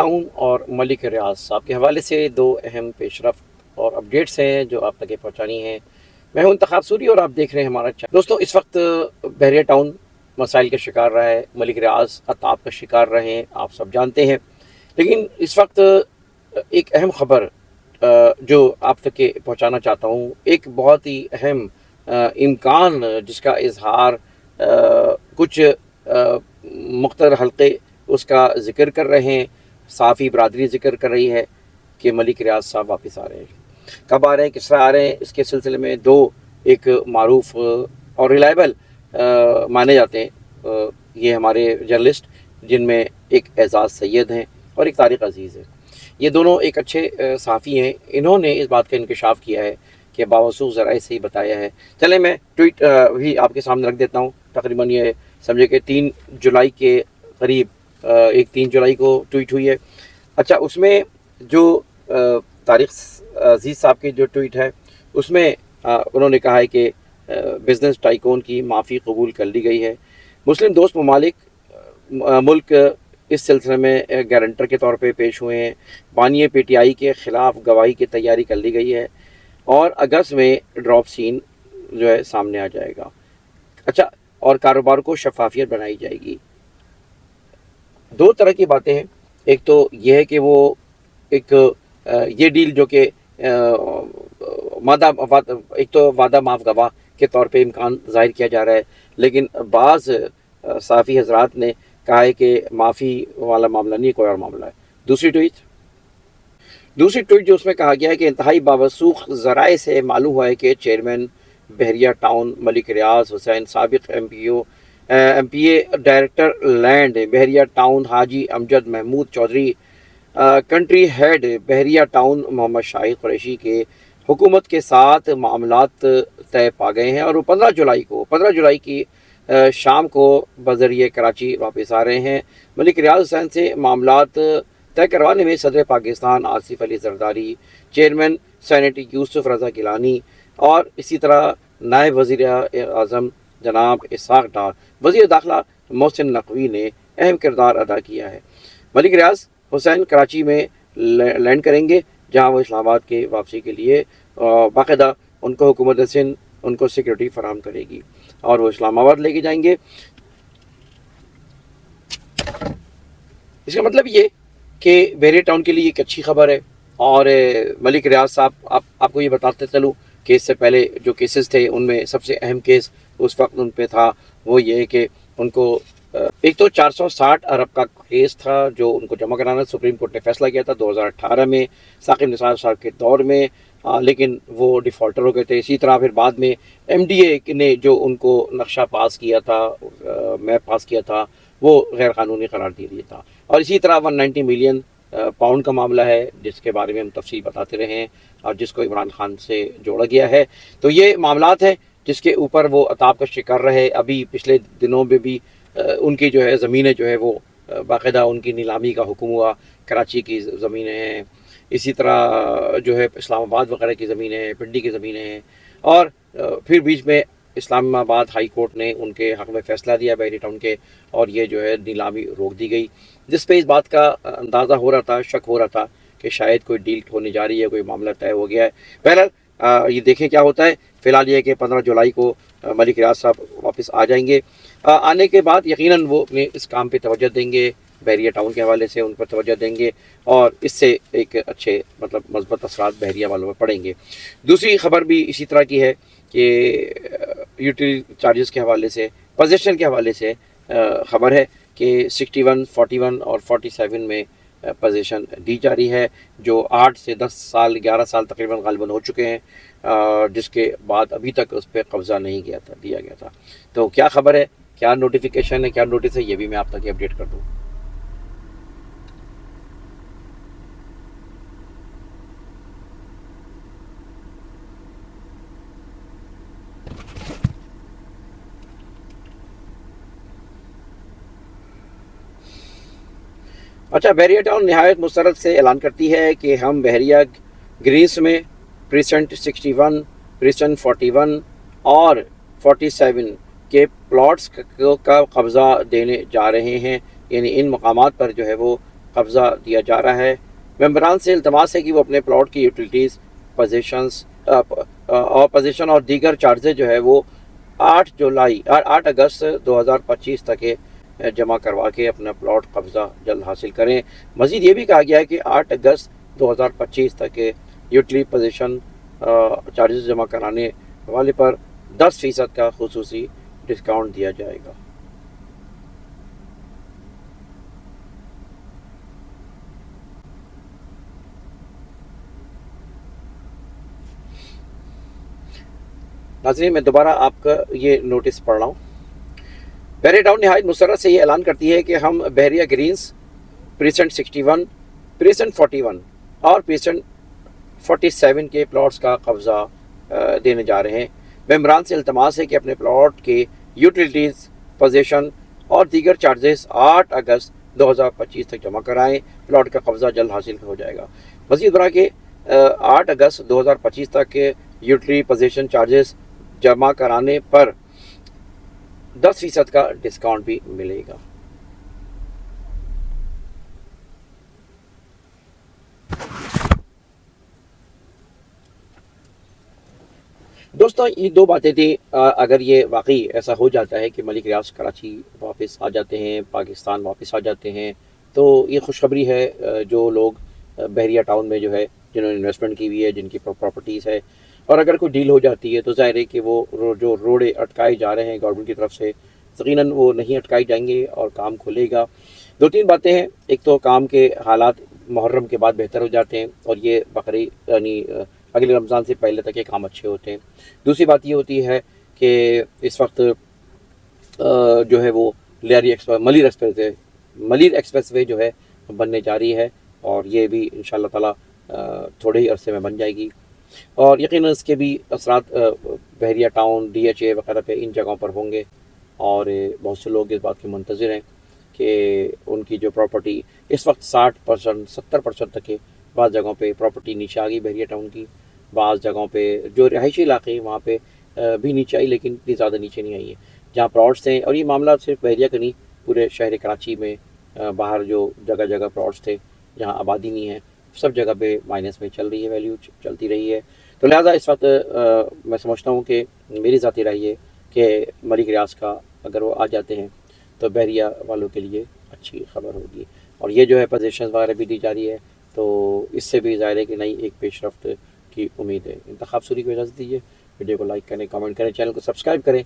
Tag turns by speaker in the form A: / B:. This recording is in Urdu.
A: ٹاؤن اور ملک ریاض صاحب کے حوالے سے دو اہم پیش رفت اور اپڈیٹس ہیں جو آپ تک پہنچانی ہیں۔ میں ہوں انتخاب سوری اور آپ دیکھ رہے ہیں ہمارا چینل۔ دوستوں، اس وقت بحریہ ٹاؤن مسائل کا شکار رہا ہے، ملک ریاض عطاب کا شکار رہے ہیں، آپ سب جانتے ہیں۔ لیکن اس وقت ایک اہم خبر جو آپ تک پہنچانا چاہتا ہوں، ایک بہت ہی اہم امکان جس کا اظہار کچھ مختلف حلقے اس کا ذکر کر رہے ہیں، صحافی برادری ذکر کر رہی ہے کہ ملک ریاض صاحب واپس آ رہے ہیں۔ کب آ رہے ہیں، کس طرح آ رہے ہیں، اس کے سلسلے میں دو ایک معروف اور ریلائبل مانے جاتے ہیں یہ ہمارے جرنلسٹ، جن میں ایک اعزاز سید ہیں اور ایک طارق عزیز ہے۔ یہ دونوں ایک اچھے صحافی ہیں، انہوں نے اس بات کا انکشاف کیا ہے کہ باوثوق ذرائع سے ہی بتایا ہے۔ چلیں میں ٹویٹ بھی آپ کے سامنے رکھ دیتا ہوں۔ تقریباً یہ سمجھے کہ 3 جولائی کے قریب، 3 جولائی کو ٹویٹ ہوئی ہے۔ اچھا، اس میں جو طارق عزیز صاحب کی جو ٹویٹ ہے، اس میں انہوں نے کہا ہے کہ بزنس ٹائکون کی معافی قبول کر لی گئی ہے۔ مسلم دوست ملک اس سلسلے میں گارنٹر کے طور پہ پیش ہوئے ہیں۔ بانی پی ٹی آئی کے خلاف گواہی کی تیاری کر لی گئی ہے اور اگست میں ڈراپ سین جو ہے سامنے آ جائے گا۔ اچھا، اور کاروبار کو شفافیت بنائی جائے گی۔ دو طرح کی باتیں ہیں، ایک تو یہ ہے کہ وہ ایک یہ ڈیل جو کہ ایک تو وعدہ معاف گواہ کے طور پہ امکان ظاہر کیا جا رہا ہے، لیکن بعض صحافی حضرات نے کہا ہے کہ معافی والا معاملہ نہیں، کوئی اور معاملہ ہے۔ دوسری ٹویٹ جو اس میں کہا گیا ہے کہ انتہائی باوثوق ذرائع سے معلوم ہوا ہے کہ چیئرمین بحریہ ٹاؤن ملک ریاض حسین، سابق M P A director land Bahria town Haji Amjad Mahmood Chaudhry, country head Bahria town Muhammad Shahid Qureshi کے حکومت کے ساتھ معاملات طے پا گئے ہیں اور وہ 15 جولائی کی شام کو بذریعہ کراچی واپس آ رہے ہیں۔ ملک ریاض حسین سے معاملات طے کروانے میں صدر پاکستان آصف علی زرداری، چیئرمین سینیٹ یوسف رضا گیلانی اور اسی طرح نائب وزیر اعظم جناب اسحاق ڈار، وزیر داخلہ محسن نقوی نے اہم کردار ادا کیا ہے۔ ملک ریاض حسین کراچی میں لینڈ کریں گے، جہاں وہ اسلام آباد کے واپسی کے لیے باقاعدہ ان کو حکومت سندھ ان کو سیکورٹی فراہم کرے گی اور وہ اسلام آباد لے کے جائیں گے۔ اس کا مطلب یہ کہ بحریہ ٹاؤن کے لیے ایک اچھی خبر ہے۔ اور ملک ریاض صاحب، آپ کو یہ بتاتے چلوں کہ اس سے پہلے جو کیسز تھے ان میں سب سے اہم کیس اس وقت ان پہ تھا وہ یہ ہے کہ ان کو ایک تو 460 ارب کا کیس تھا جو ان کو جمع کرانا سپریم کورٹ نے فیصلہ کیا تھا 2018 میں ثاقب نثار صاحب کے دور میں، لیکن وہ ڈیفالٹر ہو گئے تھے۔ اسی طرح پھر بعد میں ایم ڈی اے نے جو ان کو نقشہ پاس کیا تھا، میپ پاس کیا تھا، وہ غیر قانونی قرار دے دیا تھا۔ اور اسی طرح 190 ملین پاؤنڈ کا معاملہ ہے جس کے بارے میں ہم تفصیل بتاتے رہے ہیں اور جس کو عمران خان سے جوڑا گیا ہے۔ تو یہ معاملات ہیں جس کے اوپر وہ عطاب کا شکار رہے۔ ابھی پچھلے دنوں میں بھی ان کی جو ہے زمینیں جو ہے وہ باقاعدہ ان کی نیلامی کا حکم ہوا، کراچی کی زمینیں ہیں، اسی طرح جو ہے اسلام آباد وغیرہ کی زمینیں ہیں، پنڈی کی زمینیں ہیں، اور پھر بیچ میں اسلام آباد ہائی کورٹ نے ان کے حق میں فیصلہ دیا بحریہ ٹاؤن کے، اور یہ جو ہے نیلامی روک دی گئی، جس پہ اس بات کا اندازہ ہو رہا تھا، شک ہو رہا تھا کہ شاید کوئی ڈیل ہونے جا رہی ہے، کوئی معاملہ طے ہو گیا ہے۔ بہرحال یہ دیکھیں کیا ہوتا ہے۔ فی الحال یہ ہے کہ 15 جولائی کو ملک ریاض صاحب واپس آ جائیں گے۔ آنے کے بعد یقیناً وہ اپنے اس کام پہ توجہ دیں گے، بحریہ ٹاؤن کے حوالے سے ان پر توجہ دیں گے اور اس سے ایک اچھے مثبت اثرات بحریہ والوں پر پڑیں گے۔ دوسری خبر بھی اسی طرح کی ہے کہ یوٹیلیٹی چارجز کے حوالے سے، پوزیشن کے حوالے سے خبر ہے کہ 61، 41 اور 47 میں پوزیشن دی جا رہی ہے، جو 8 سے 10 سال 11 سال تقریباً غالباً ہو چکے ہیں، جس کے بعد ابھی تک اس پہ قبضہ نہیں دیا گیا تھا۔ تو کیا خبر ہے، کیا نوٹیفیکیشن ہے، کیا نوٹس ہے، یہ بھی میں آپ تک اپڈیٹ کر دوں۔ اچھا، بحریہ ٹاؤن نہایت مسرت سے اعلان کرتی ہے کہ ہم بحریہ گرینس میں پریسنٹ 61، پریسنٹ 41 اور 47 کے پلاٹس کا قبضہ دینے جا رہے ہیں، یعنی ان مقامات پر جو ہے وہ قبضہ دیا جا رہا ہے۔ ممبران سے التماس ہے کہ وہ اپنے پلاٹ کی یوٹیلیٹیز پوزیشن اور دیگر چارجز جو ہے وہ 8 اگست 2025 تک جمع کروا کے اپنا پلاٹ قبضہ جلد حاصل کریں۔ مزید یہ بھی کہا گیا ہے کہ 8 اگست 2025 تک یوٹیلیٹی پوزیشن چارجز جمع کرانے والے پر 10% کا خصوصی ڈسکاؤنٹ دیا جائے گا۔ ناظرین، میں دوبارہ آپ کا یہ نوٹس پڑھ رہا ہوں۔ بحریہ ٹاؤن نہایت مسرت سے یہ اعلان کرتی ہے کہ ہم بحریہ گرینز پریسنٹ 61 پریسنٹ 41 اور پریسنٹ 47 کے پلاٹس کا قبضہ دینے جا رہے ہیں۔ ممبران سے التماس ہے کہ اپنے پلاٹ کے یوٹیلیٹیز پوزیشن اور دیگر چارجز 8 اگست 2025 تک جمع کرائیں۔ پلاٹ کا قبضہ جلد حاصل ہو جائے گا۔ مزید برآں کہ 8 اگست 2025 تک یوٹیلیٹی پوزیشن چارجز جمع کرانے پر 10% کا ڈسکاؤنٹ بھی ملے گا۔ دوستوں، یہ دو باتیں تھیں۔ اگر یہ واقعی ایسا ہو جاتا ہے کہ ملک ریاض کراچی واپس آ جاتے ہیں، پاکستان واپس آ جاتے ہیں، تو یہ خوشخبری ہے جو لوگ بحریہ ٹاؤن میں جو ہے جنہوں نے انویسٹمنٹ کی ہوئی ہے، جن کی پراپرٹیز ہے، اور اگر کوئی ڈیل ہو جاتی ہے تو ظاہر ہے کہ وہ جو روڑے اٹکائے جا رہے ہیں گورنمنٹ کی طرف سے، یقیناً وہ نہیں اٹکائے جائیں گے اور کام کھلے گا۔ دو تین باتیں ہیں۔ ایک تو کام کے حالات محرم کے بعد بہتر ہو جاتے ہیں، اور یہ بقرعید یعنی اگلے رمضان سے پہلے تک یہ کام اچھے ہوتے ہیں۔ دوسری بات یہ ہوتی ہے کہ اس وقت جو ہے وہ ملیر ایکسپریس وے جو ہے بننے جا رہی ہے، اور یہ بھی انشاءاللہ تعالی تھوڑے ہی عرصے میں بن جائے گی، اور یقیناً اس کے بھی اثرات بحریہ ٹاؤن، DHA وغیرہ پہ ان جگہوں پر ہوں گے، اور بہت سے لوگ اس بات کے منتظر ہیں کہ ان کی جو پراپرٹی اس وقت 60% 70% تک ہے، بعض جگہوں پہ پراپرٹی نیچے آ گئی بحریہ ٹاؤن کی، بعض جگہوں پہ جو رہائشی علاقے ہیں وہاں پہ بھی نیچے آئی، لیکن اتنی زیادہ نیچے نہیں آئی ہے جہاں پلاٹس ہیں۔ اور یہ معاملہ صرف بحریہ کا نہیں، پورے شہر کراچی میں باہر جو جگہ جگہ پلاٹس تھے جہاں آبادی نہیں ہے، سب جگہ پہ مائنس میں چل رہی ہے، ویلیو چلتی رہی ہے۔ تو لہٰذا اس وقت میں سمجھتا ہوں کہ میری ذاتی رائے یہ کہ ملک ریاض کا اگر وہ آ جاتے ہیں تو بحریہ والوں کے لیے اچھی خبر ہوگی، اور یہ جو ہے پوزیشنز وغیرہ بھی دی جا رہی ہے، تو اس سے بھی ظاہر ہے کہ نئی ایک پیش رفت کی امید ہے۔ انتخاب سوری کو اجازت دیجیے، ویڈیو کو لائک کریں، کامنٹ کریں، چینل کو سبسکرائب کریں